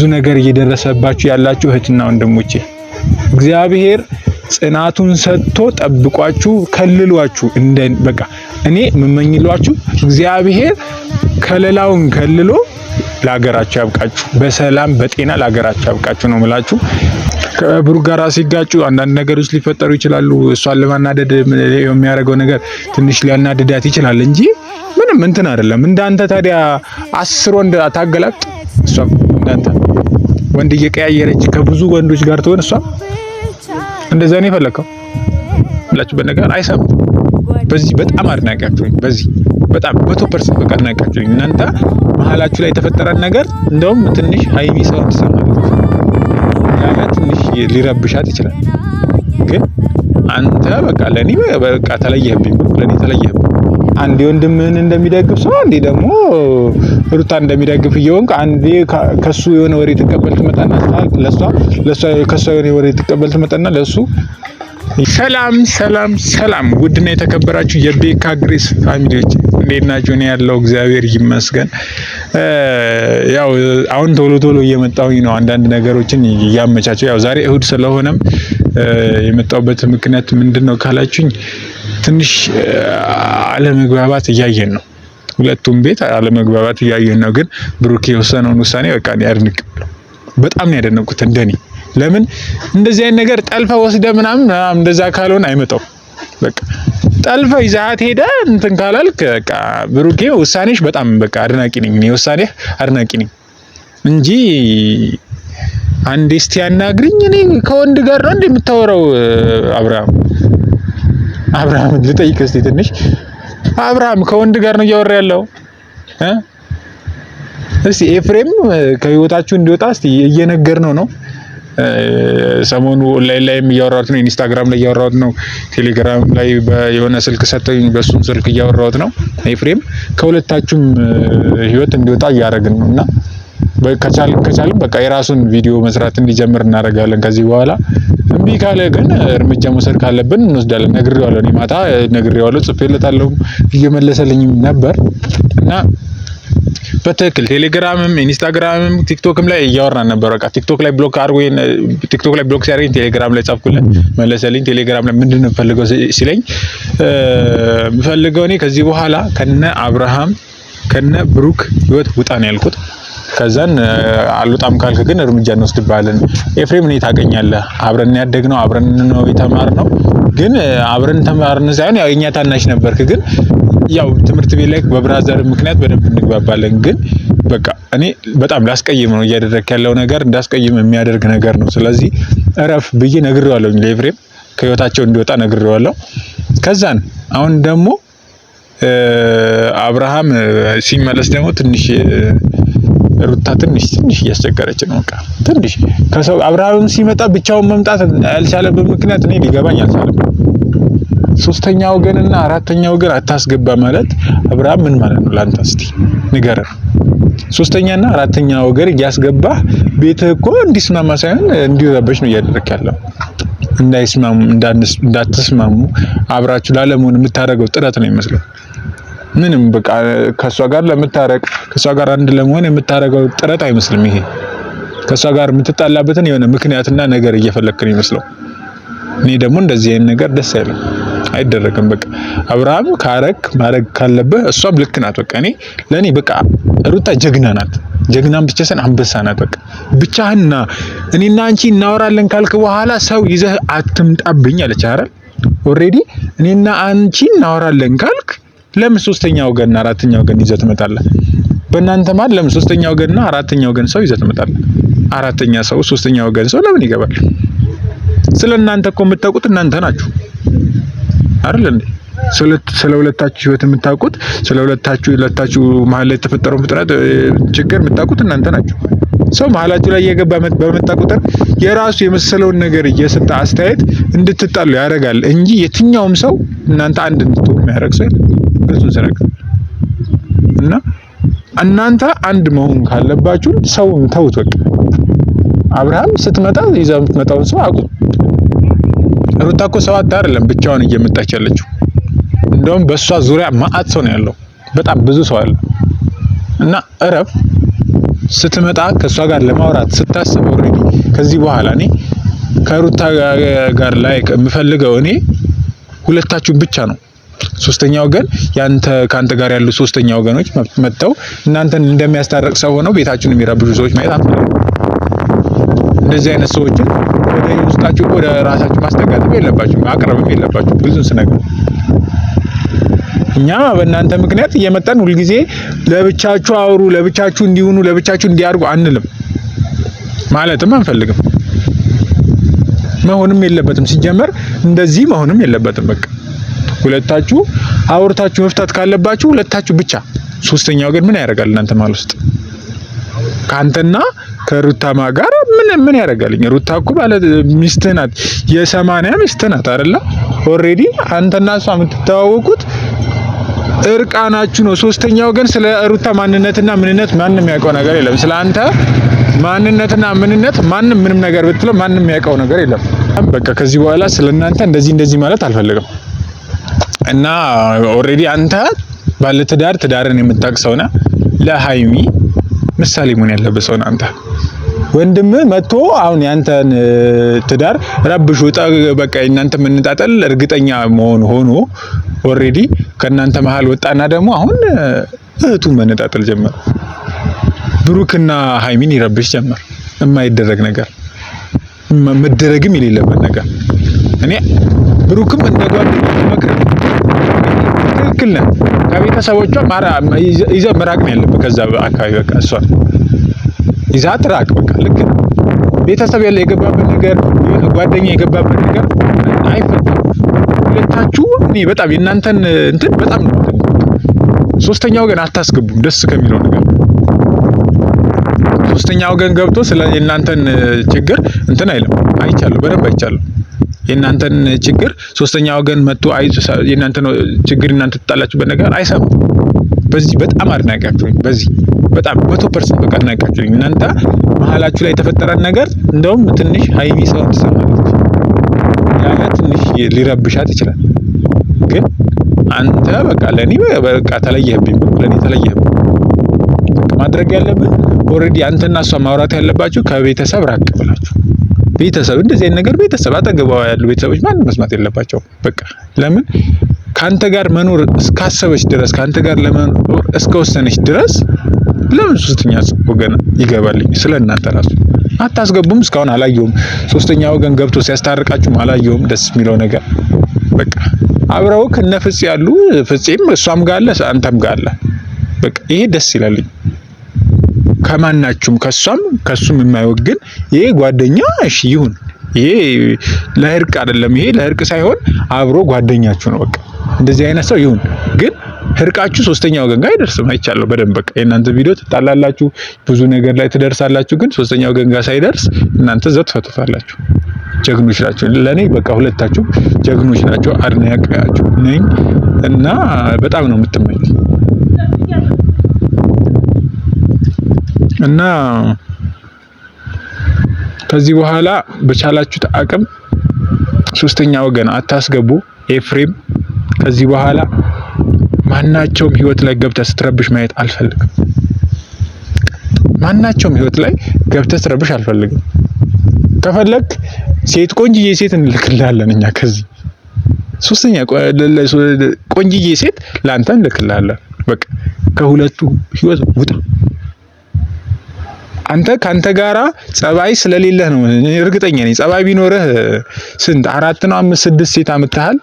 ብዙ ነገር እየደረሰባችሁ ያላችሁ እህትና ወንድሞቼ እግዚአብሔር ጽናቱን ሰጥቶ ጠብቋችሁ ከልሏችሁ በቃ እኔ መመኝሏችሁ እግዚአብሔር ከለላውን ከልሎ ለሀገራችሁ ያብቃችሁ፣ በሰላም በጤና ለሀገራችሁ ያብቃችሁ ነው የምላችሁ። ከብሩክ ጋር ሲጋጩ አንዳንድ ነገሮች ሊፈጠሩ ይችላሉ። እሷን ለማናደድ የሚያደርገው ነገር ትንሽ ሊያናድዳት ይችላል እንጂ ምንም እንትን አይደለም። እንዳንተ ታዲያ 10 ወንድ ታገላብጥ እሷ እንዳንተ ወንድ እየቀያየረች ከብዙ ወንዶች ጋር ትሆን እሷ እንደዛ ነው የፈለከው ብላችሁ በነገር አይሰማም። በዚህ በጣም አድናቂያችሁ ነኝ። በዚህ በጣም 100% በቃ አድናቂያችሁ ነኝ። እናንተ መሀላችሁ ላይ የተፈጠረን ነገር እንደውም ትንሽ ሃይሚ ሰው ትሰማለች ያለ ትንሽ ሊረብሻት ይችላል። ግን አንተ በቃ ለኔ በቃ ተለየህብኝ፣ ለኔ ተለየህብኝ። አንዴ ወንድምህን እንደሚደግፍ ሰው አንዴ ደግሞ ሩታ እንደሚደግፍ እየሆንክ አንዴ ከሱ የሆነ ወሬ ተቀበል ትመጣና ለሷ ከሷ የሆነ ወሬ ተቀበል ትመጣና ለሱ ሰላም ሰላም ሰላም። ውድና የተከበራችሁ የቤካ ግሬስ ፋሚሊዎች እንዴት ናችሁ? እኔ ያለው እግዚአብሔር ይመስገን። ያው አሁን ቶሎ እየመጣሁኝ ነው አንዳንድ ነገሮችን እያመቻቸው። ያው ዛሬ እሁድ ስለሆነም የመጣሁበት ምክንያት ምንድነው ካላችሁኝ ትንሽ አለመግባባት እያየን ነው። ሁለቱም ቤት አለመግባባት እያየን ነው። ግን ብሩክ የወሰነውን ውሳኔ በቃ በጣም ነው ያደነቁት እንደኔ። ለምን እንደዚህ አይነት ነገር ጠልፈ ወስደ ምናምን እንደዛ ካልሆነ አይመጣው። በቃ ጠልፈ ይዛት ሄደ እንትን ካላልክ በቃ ብሩኬ ውሳኔሽ በጣም በቃ አድናቂ ነኝ። እኔ ውሳኔህ አድናቂ ነኝ እንጂ አንዴ እስቲ ያናግሪኝ። እኔ ከወንድ ጋር ነው እንደምታወራው አብርሃም ልጠይቅ እስቲ ትንሽ አብርሃም ከወንድ ጋር ነው እያወራ ያለው እስቲ ኤፍሬም ከህይወታችሁ እንዲወጣ እስቲ እየነገርነው ነው። ሰሞኑ ኦንላይን ላይም እያወራሁት ነው፣ ኢንስታግራም ላይ እያወራሁት ነው፣ ቴሌግራም ላይ የሆነ ስልክ ሰጠኝ በሱም ስልክ እያወራሁት ነው። ኤፍሬም ከሁለታችሁም ህይወት እንዲወጣ እያደረግን ነውና ከቻልን በቃ የራሱን ቪዲዮ መስራት እንዲጀምር እናደርጋለን ከዚህ በኋላ። እምቢ ካለ ግን እርምጃ መውሰድ ካለብን እንወስዳለን። ነግሬዋለሁ፣ እኔ ማታ ነግሬዋለሁ፣ ጽፌለታለሁ፣ እየመለሰልኝም ነበር እና በትክክል ቴሌግራምም ኢንስታግራምም ቲክቶክም ላይ እያወራን ነበር። በቃ ቲክቶክ ላይ ብሎክ ሲያደርገኝ ቴሌግራም ላይ ጻፍኩለት፣ መለሰልኝ። ቴሌግራም ላይ ምንድን ነው የምፈልገው ሲለኝ የምፈልገው እኔ ከዚህ በኋላ ከነ አብርሃም ከነ ብሩክ ህይወት ውጣ ነው ያልኩት። ከዛን አልወጣም ካልክ ግን እርምጃ እንወስድብሃለን። ኤፍሬም እኔ ታገኛለህ፣ አብረን ያደግነው አብረን ነው የተማርነው። ግን አብረን ተማርን ሳይሆን ያው የኛ ታናሽ ነበርክ። ግን ያው ትምህርት ቤት ላይ በብራዘር ምክንያት በደንብ እንግባባለን። ግን በቃ እኔ በጣም ላስቀይም ነው እያደረክ ያለው ነገር እንዳስቀይም የሚያደርግ ነገር ነው። ስለዚህ እረፍ ብዬ ነግሬዋለሁ፣ ለኤፍሬም ከህይወታቸው እንዲወጣ ነግሬዋለሁ። ከዛን አሁን ደግሞ አብርሃም ሲመለስ ደግሞ ትንሽ ሩታ ትንሽ እያስቸገረች ነው። በቃ ትንሽ ከሰው አብርሃም ሲመጣ ብቻውን መምጣት ያልቻለበት ምክንያት እኔ ሊገባኝ አልቻለም። ሶስተኛ ወገንና አራተኛ ወገን አታስገባ ማለት አብርሃም ምን ማለት ነው ላንተ? እስቲ ንገረን። ሶስተኛና አራተኛ ወገን እያስገባህ ቤትህ እኮ እንዲስማማ ሳይሆን እንዲረበሽ ነው እያደረክ ያለው። እንዳይስማሙ እንዳትስማሙ አብራችሁ ላለመሆን የምታደርገው ጥረት ነው ይመስላል። ምንም በቃ ከሷ ጋር ለምታረቅ ከሷ ጋር አንድ ለመሆን የምታደርገው ጥረት አይመስልም። ይሄ ከሷ ጋር የምትጣላበትን የሆነ ምክንያትና ነገር እየፈለክ ነው ይመስለው። እኔ ደግሞ እንደዚህ አይነት ነገር ደስ አይደረግም። በቃ አብርሃም ማድረግ ካለበት እሷም ልክ ናት። በቃ ለኔ በቃ ሩታ ጀግና ናት። ጀግናም ብቻ ሳይሆን አንበሳ ናት። በቃ ብቻህና እኔና አንቺ እናወራለን ካልክ በኋላ ሰው ይዘህ አትምጣብኝ አለች አይደል? ኦሬዲ እኔና አንቺ እናወራለን ካልክ ለምን ሶስተኛ ወገንና አራተኛ ወገን ይዘህ ትመጣለህ? በእናንተ ማለት ለምን ሶስተኛ ወገንና አራተኛ ወገን ሰው ይዘህ ትመጣለህ? አራተኛ ሰው ሶስተኛ ወገን ሰው ለምን ይገባል? ስለናንተ እኮ የምታውቁት እናንተ ናችሁ አይደል እንዴ? ስለ ሁለታችሁ ህይወት የምታውቁት ስለ ሁለታችሁ መሀል ላይ የተፈጠረው ፍጥረት ችግር የምታውቁት እናንተ ናችሁ። ሰው መሀላችሁ ላይ እየገባ በመጣ ቁጥር የራሱ የመሰለውን ነገር እየሰጠ አስተያየት እንድትጣሉ ያደርጋል እንጂ የትኛውም ሰው እናንተ አንድ እንድትሆኑ የሚያደርግ ሰው ብዙ ሰረቅ እና እናንተ አንድ መሆን ካለባችሁ ሰውን ተውት። በቃ አብርሃም ስትመጣ ይዛ የምትመጣውን ሰው አቁም። ሩታ እኮ ሰው አይደለም ብቻዋን እየመጣች ያለችው። እንደውም በሷ ዙሪያ ማአት ሰው ነው ያለው፣ በጣም ብዙ ሰው አለ። እና እረፍ። ስትመጣ ከሷ ጋር ለማውራት ስታስብ ኦሬዲ ከዚህ በኋላ እኔ ከሩታ ጋር ላይ የምፈልገው እኔ ሁለታችሁን ብቻ ነው። ሶስተኛ ወገን ካንተ ጋር ያሉ ሶስተኛ ወገኖች መጥተው እናንተን እንደሚያስታርቅ ሰው ሆነው ቤታችሁን የሚረብሹ ሰዎች ማየት አትፈልጉም። እንደዚህ አይነት ሰዎችን ወደ ውስጣችሁ ወደ ራሳችሁ ማስጠጋትም የለባችሁም፣ ማቅረብም የለባችሁም። ብዙንስ ነገር እኛ በእናንተ ምክንያት እየመጣን ሁልጊዜ ለብቻችሁ አውሩ፣ ለብቻችሁ እንዲሆኑ፣ ለብቻችሁ እንዲያርጉ አንልም፣ ማለትም አንፈልግም። መሆንም የለበትም። ሲጀመር እንደዚህ መሆንም የለበትም። በቃ ሁለታችሁ አውርታችሁ መፍታት ካለባችሁ ሁለታችሁ ብቻ። ሶስተኛው ግን ምን ያደርጋል እናንተ ማለት ውስጥ ካንተና ከሩታ ጋር ምን ያደርጋልኝ? ሩታ እኮ ባለ ሚስትህ ናት፣ የ80 ሚስትህ ናት አይደለ? ኦሬዲ አንተና እሷ የምትተዋወቁት እርቃናችሁ ነው። ሶስተኛው ግን ስለ ሩታ ማንነትና ምንነት ማንም ያውቀው ነገር የለም። ስለ አንተ ማንነትና ምንነት ማንም ምንም ነገር ብትለው ማንም ያውቀው ነገር የለም። በቃ ከዚህ በኋላ ስለናንተ እንደዚህ ማለት አልፈልግም። እና ኦሬዲ አንተ ባለ ትዳርን የምታውቅ ሰው ነህ። ለሃይሚ ምሳሌ መሆን ያለበት ሰው ነህ አንተ። ወንድም መጥቶ አሁን ያንተን ትዳር ረብሹ በቃ እናንተ ምንጣጠል እርግጠኛ መሆን ሆኖ ኦሬዲ ከናንተ መሃል ወጣና ደግሞ አሁን እህቱ መነጣጠል ጀመረ። ብሩክና ሃይሚን ይረብሽ ጀመር። የማይደረግ ነገር መደረግም የሌለበት ነገር። እኔ ብሩክም እንደጓደኛ መክረ ትክክል ነህ። ከቤተሰቦቿ ይዘህ መራቅ ነው ያለበት። ከዛ አካባቢ በቃ እሷ ይዛት ራቅ። በቃ ልክ ነው። ቤተሰብ ያለ የገባበት ነገር ጓደኛ የገባበት ነገር አይፈታም። ሁለታችሁ እኔ በጣም የእናንተን እንትን በጣም ነው። ሶስተኛ ወገን አታስገቡም። ደስ ከሚለው ነገር ሶስተኛ ወገን ገብቶ ስለ የእናንተን ችግር እንትን አይልም። አይቻለሁ፣ በደንብ አይቻለሁ። የእናንተን ችግር ሶስተኛ ወገን መጥቶ የእናንተን ችግር እናንተ ተጣላችሁበት ነገር አይሰማም። በዚህ በጣም አድናቂያችሁ ነኝ። በዚህ በጣም 100% በቃ አድናቂያችሁ ነኝ። እናንተ መሀላችሁ ላይ የተፈጠረ ነገር እንደውም ትንሽ ሃይሚ ሰው ትሰማለች። ያ ትንሽ ሊረብሻት ይችላል። ግን አንተ በቃ ለኔ በቃ ተለየህብኝ፣ ለኔ ተለየህብኝ። ማድረግ ያለብህ ኦሬዲ አንተና እሷ ማውራት ያለባችሁ ከቤተሰብ ራቅ ብላችሁ። ቤተሰብ እንደዚህ አይነት ነገር ቤተሰብ አጠገባው ያሉ ቤተሰቦች ማንም መስማት የለባቸው። በቃ ለምን ካንተ ጋር መኖር እስካሰበች ድረስ ካንተ ጋር ለመኖር እስከወሰነች ድረስ ለምን ሶስተኛ ወገን ይገባልኝ? ስለናንተ ራሱ አታስገቡም። እስካሁን አላየሁም። ሶስተኛ ወገን ገብቶ ሲያስታርቃችሁም አላየሁም። ደስ የሚለው ነገር በቃ አብረው ከነ ፍፄ ያሉ ፍፄም እሷም ጋር አለ አንተም ጋር አለ። በቃ ይሄ ደስ ይላልኝ። ከማናችሁም ከሷም ከሱም የማይወግን ይሄ ጓደኛ እሺ ይሁን። ይሄ ለእርቅ አይደለም። ይሄ ለእርቅ ሳይሆን አብሮ ጓደኛችሁ ነው። በቃ እንደዚህ አይነት ሰው ይሁን። ግን እርቃችሁ ሶስተኛ ወገን ጋር አይደርስም። አይቻለሁ በደንብ በቃ የእናንተ ቪዲዮ ትጣላላችሁ፣ ብዙ ነገር ላይ ትደርሳላችሁ። ግን ሶስተኛ ወገን ጋር ሳይደርስ እናንተ ዘው ትፈቱታላችሁ። ጀግኖች ናቸው። ለኔ በቃ ሁለታችሁ ጀግኖች ናቸው። አድናቂያችሁ ነኝ እና በጣም ነው የምትመኝ እና ከዚህ በኋላ በቻላችሁት አቅም ሶስተኛ ወገን አታስገቡ። ኤፍሬም ከዚህ በኋላ ማናቸውም ህይወት ላይ ገብተህ ስትረብሽ ማየት አልፈልግም። ማናቸውም ህይወት ላይ ገብተህ ስትረብሽ አልፈልግም። ከፈለክ ሴት ቆንጅዬ ሴት እንልክልሃለን እኛ ከዚህ ሶስተኛ ቆንጅዬ ሴት ላንተ እንልክልሃለን። በቃ ከሁለቱ ህይወት ውጣ። አንተ ካንተ ጋራ ጸባይ ስለሌለህ ነው። እርግጠኛ ነኝ ጸባይ ቢኖርህ ስንት 4 ነው 5 6 ሴት አምጥተሃል።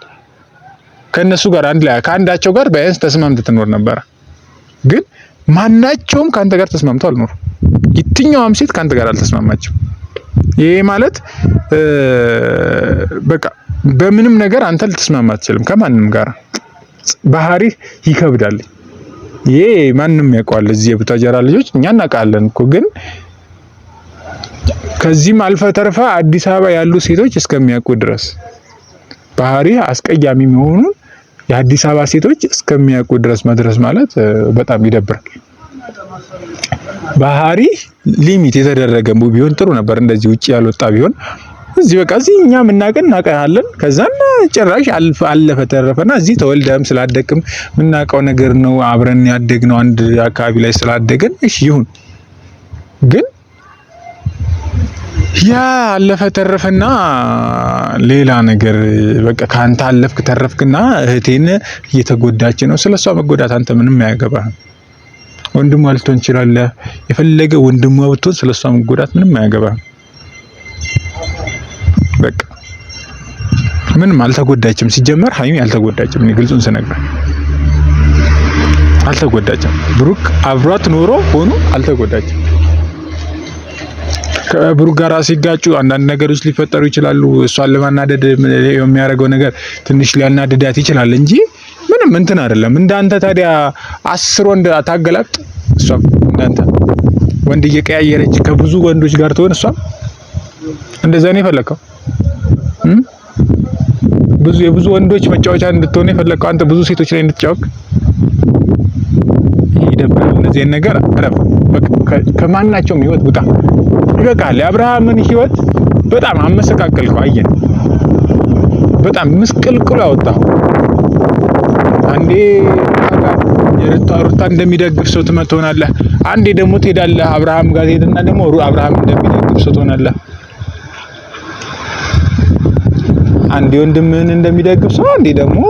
ከነሱ ጋር አንድ ላይ ከአንዳቸው ጋር ቢያንስ ተስማምተህ ትኖር ነበር። ግን ማናቸውም ካንተ ጋር ተስማምተው አልኖሩ። የትኛውም ሴት ካንተ ጋር አልተስማማችም። ይሄ ማለት በቃ በምንም ነገር አንተ ልትስማማ አትችልም ከማንም ጋር። ባህሪ ይከብዳል። ይሄ ማንም ያውቀዋል። እዚህ የቡታጀራ ልጆች እኛ እናውቃለን እኮ። ግን ከዚህም አልፈ ተርፋ አዲስ አበባ ያሉ ሴቶች እስከሚያውቁ ድረስ ባህሪ አስቀያሚ መሆኑን የአዲስ አበባ ሴቶች እስከሚያውቁ ድረስ መድረስ ማለት በጣም ይደብራል። ባህሪ ሊሚት የተደረገ ቢሆን ጥሩ ነበር። እንደዚህ ውጪ ያልወጣ ቢሆን እዚህ በቃ እዚህ እኛ እናውቃለን። ከዛና ጭራሽ አለፈ ተረፈና እዚህ ተወልደም ስላደግም የምናውቀው ነገር ነው። አብረን ያደግነው አንድ አካባቢ ላይ ስላደግን እሺ ይሁን። ግን ያ አለፈ ተረፈና ሌላ ነገር በቃ ካንተ አለፍክ ተረፍክና እህቴን እየተጎዳች ነው። ስለሷ መጎዳት አንተ ምንም አያገባህም። ወንድሟ ልትሆን ይችላል፣ የፈለገ ወንድሟ ብትሆን ስለሷ መጎዳት ምንም አያገባህም። በቃ ምንም አልተጎዳችም። ሲጀመር ሀይሚ አልተጎዳችም። እኔ ግልጹን ስነግርህ አልተጎዳችም። ብሩክ አብሯት ኖሮ ሆኖ አልተጎዳችም። ከብሩክ ጋር ሲጋጩ አንዳንድ ነገሮች ሊፈጠሩ ይችላሉ። እሷን ለማናደድ የሚያደርገው ነገር ትንሽ ሊያናድዳት ይችላል እንጂ ምንም እንትን አይደለም። እንዳንተ ታዲያ 10 ወንድ ታገላጥ። እሷ እንዳንተ ወንድ እየቀያየረች ከብዙ ወንዶች ጋር ትሆን። እሷ እንደዛ ነው የፈለከው? የብዙ ወንዶች መጫወቻ እንድትሆን የፈለከው አንተ? ብዙ ሴቶች ላይ እንድትጫወቅ ይደብራል። እነዚህ ነገር አረፍ ከማናቸውም ህይወት ውጣ። ይበቃል። የአብርሃምን ህይወት በጣም አመሰቃቀልከው። አየን፣ በጣም ምስቅልቅሉ ያወጣው። አንዴ ሩታ እንደሚደግፍ ሰው ትሆናለህ፣ አንዴ ደግሞ ትሄዳለህ አብርሃም ጋር ሄድና ደግሞ አብርሃም እንደሚደግፍ ሰው ትሆናለህ። አንዴ ወንድምህን እንደሚደግፍ ሰው፣ አንዴ ደግሞ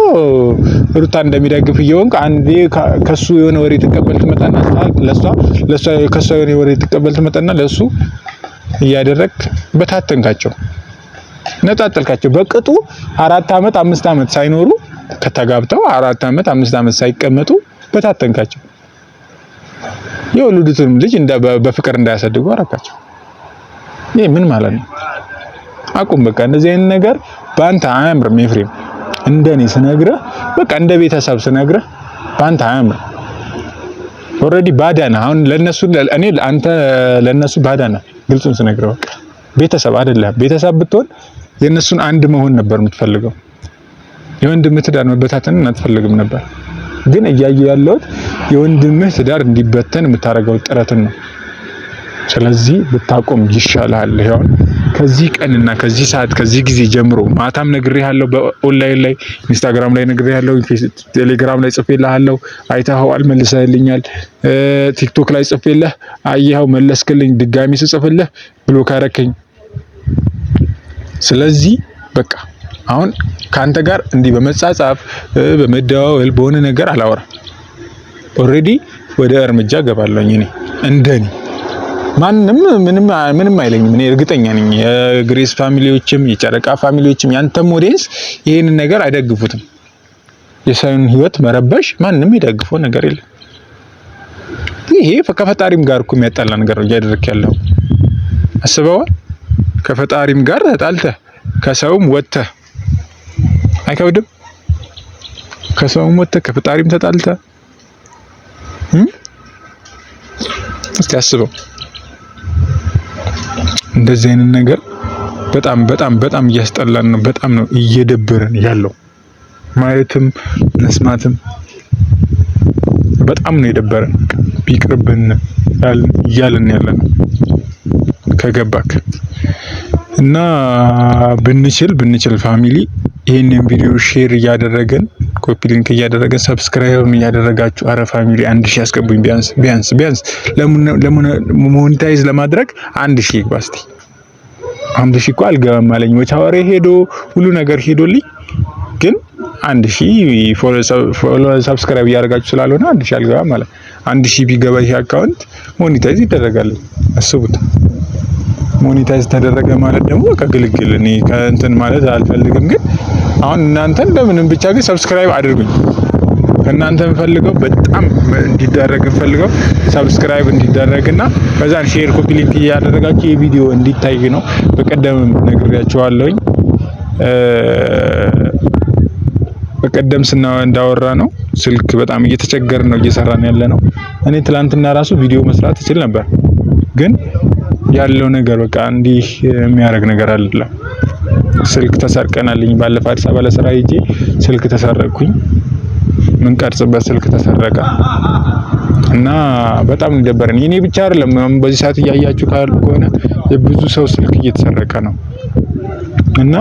ሩታ እንደሚደግፍ እየሆንክ አንዴ ከሱ የሆነ ወሬ ትቀበል ትመጣና ለሷ ከሱ የሆነ ወሬ ትቀበል ትመጣና ለሱ እያደረክ በታተንካቸው፣ ነጣጥልካቸው። በቅጡ 4 አመት 5 አመት ሳይኖሩ ከተጋብተው 4 አመት 5 አመት ሳይቀመጡ በታተንካቸው። የወለዱትም ልጅ በፍቅር እንዳያሳድጉ አረካቸው። ይሄ ምን ማለት ነው? አቁም በቃ። እንደዚህ አይነት ነገር ባንተ አያምርም ኤፍሬም። እንደኔ ስነግርህ በቃ እንደ ቤተሰብ ስነግርህ ባንተ አያምርም። ኦሬዲ ባዳ ነህ። አሁን አንተ ለነሱ ባዳ ነህ። ግልጹን ስነግርህ በቃ ቤተሰብ አይደለም። ቤተሰብ ብትሆን የነሱን አንድ መሆን ነበር የምትፈልገው። የወንድምህ ትዳር መበታተንን አትፈልግም ነበር። ግን እያየሁ ያለሁት የወንድምህ ትዳር እንዲበተን የምታደርገው ጥረትን ነው። ስለዚህ ብታቆም ይሻላል። ይሄው ከዚህ ቀንና ከዚህ ሰዓት ከዚህ ጊዜ ጀምሮ ማታም ነግሬሃለሁ፣ በኦንላይን ላይ ኢንስታግራም ላይ ነግሬሃለሁ፣ ቴሌግራም ላይ ጽፌልሃለሁ፣ አይተኸዋል፣ መልሰህልኛል። ቲክቶክ ላይ ጽፌልህ አየኸው፣ መለስክልኝ። ድጋሚ ስጽፍልህ ብሎክ አደረከኝ። ስለዚህ በቃ አሁን ካንተ ጋር እንዲህ በመጻጻፍ በመደዋወል በሆነ ነገር አላወራም። ኦሬዲ ወደ እርምጃ ገባለሁኝ። እኔ እንደኔ ማንም ምንም አይለኝም። እኔ እርግጠኛ ነኝ የግሬስ ፋሚሊዎችም የጨረቃ ፋሚሊዎችም ያንተም ኦዲየንስ ይሄንን ነገር አይደግፉትም። የሰውን ህይወት መረበሽ ማንም ይደግፈው ነገር የለም። ይሄ ከፈጣሪም ጋር እኮ የሚያጣላ ነገር ነው እያደረክ ያለው። አስበዋል? ከፈጣሪም ጋር ተጣልተህ ከሰውም ወጥተህ አይከብድም? ከሰውም ወጥተህ ከፈጣሪም ተጣልተህ እስቲ አስበው። እንደዚህ አይነት ነገር በጣም በጣም በጣም እያስጠላን ነው። በጣም ነው እየደበረን ያለው። ማየትም መስማትም በጣም ነው የደበረን። ቢቅርብን እያልን ያለ ነው ከገባክ እና ብንችል ፋሚሊ ይሄንን ቪዲዮ ሼር እያደረገን ኮፒ ሊንክ እያደረገን ሰብስክራይብ እያደረጋችሁ አረ ፋሚሊ 1000 ያስገቡኝ። ቢያንስ ለሞኔታይዝ ለማድረግ 1000 ይግባ እስቲ። 1000 እኮ አልገባም አለኝ። ወቻወሬ ሄዶ ሁሉ ነገር ሄዶልኝ ግን 1000 ፎሎ ሰብስክራይብ እያደረጋችሁ ስላልሆነ 1000 አልገባም ማለት 1000 ቢገባ ይሄ አካውንት ሞኔታይዝ ይደረጋል። አስቡት። ሞኔታይዝ ተደረገ ማለት ደግሞ ከግልግል እኔ ከእንትን ማለት አልፈልግም። ግን አሁን እናንተ እንደምንም ብቻ ግን ሰብስክራይብ አድርጉኝ። ከእናንተ የምፈልገው በጣም እንዲደረግ የምፈልገው ሰብስክራይብ እንዲደረግና ከዛን ሼር ኮፒ ሊንክ እያደረጋችሁ የቪዲዮ እንዲታይ ነው። በቀደም ነግሬያችኋለሁኝ። በቀደም እንዳወራ ነው ስልክ በጣም እየተቸገርን ነው እየሰራን ያለ ነው። እኔ ትላንትና ራሱ ቪዲዮ መስራት እችል ነበር ግን ያለው ነገር በቃ እንዲህ የሚያደርግ ነገር አይደለም። ስልክ ተሰርቀናልኝ። ባለፈው አዲስ አበባ ለስራ ሄጄ ስልክ ተሰረቅኩኝ። ምን ቀርጽበት ስልክ ተሰረቀ እና በጣም እንደበረን። የኔ ብቻ አይደለም። በዚህ ሰዓት እያያችሁ ከሆነ የብዙ ሰው ስልክ እየተሰረቀ ነው እና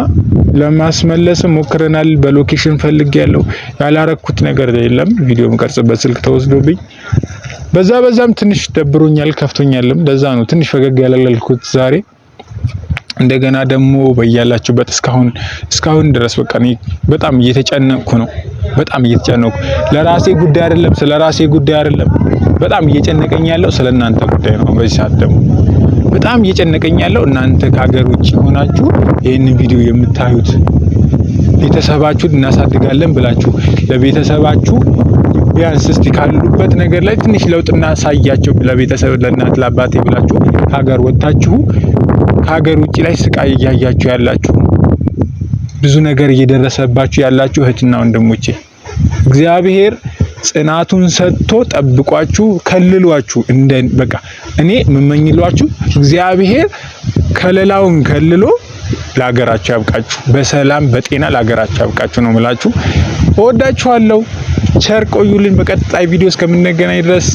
ለማስመለስ ሞክረናል። በሎኬሽን ፈልጌያለሁ። ያላረኩት ነገር የለም። ቪዲዮ የምቀርጽበት ስልክ ተወስዶብኝ በዛም ትንሽ ደብሮኛል ከፍቶኛልም። ለዛ ነው ትንሽ ፈገግ ያላለልኩት ዛሬ። እንደገና ደግሞ በያላችሁበት እስካሁን ድረስ በቃ እኔ በጣም እየተጨነቅኩ ነው። በጣም እየተጨነቅኩ ለራሴ ጉዳይ አይደለም፣ ስለራሴ ጉዳይ አይደለም። በጣም እየጨነቀኝ ያለው ስለናንተ ጉዳይ ነው። በዚህ ሰዓት ደግሞ በጣም እየጨነቀኝ ያለው እናንተ ከሀገር ውጭ ሆናችሁ ይሄንን ቪዲዮ የምታዩት ቤተሰባችሁን እናሳድጋለን ብላችሁ ለቤተሰባችሁ ቢያንስ እስቲ ካሉበት ነገር ላይ ትንሽ ለውጥ እናሳያቸው ለቤተሰብ ለእናት ለአባቴ ብላችሁ ከሀገር ወጣችሁ ከሀገር ውጭ ላይ ስቃይ እያያችሁ ያላችሁ ብዙ ነገር እየደረሰባችሁ ያላችሁ እህትና ወንድሞቼ እግዚአብሔር ጽናቱን ሰጥቶ ጠብቋችሁ ከልሏችሁ በቃ እኔ የምመኝላችሁ እግዚአብሔር ከለላውን ከልሎ ለሀገራችሁ ያብቃችሁ፣ በሰላም በጤና ለሀገራችሁ ያብቃችሁ ነው የምላችሁ። እወዳችኋለሁ። ቸር ቆዩልን። በቀጣይ ቪዲዮ እስከምንገናኝ ድረስ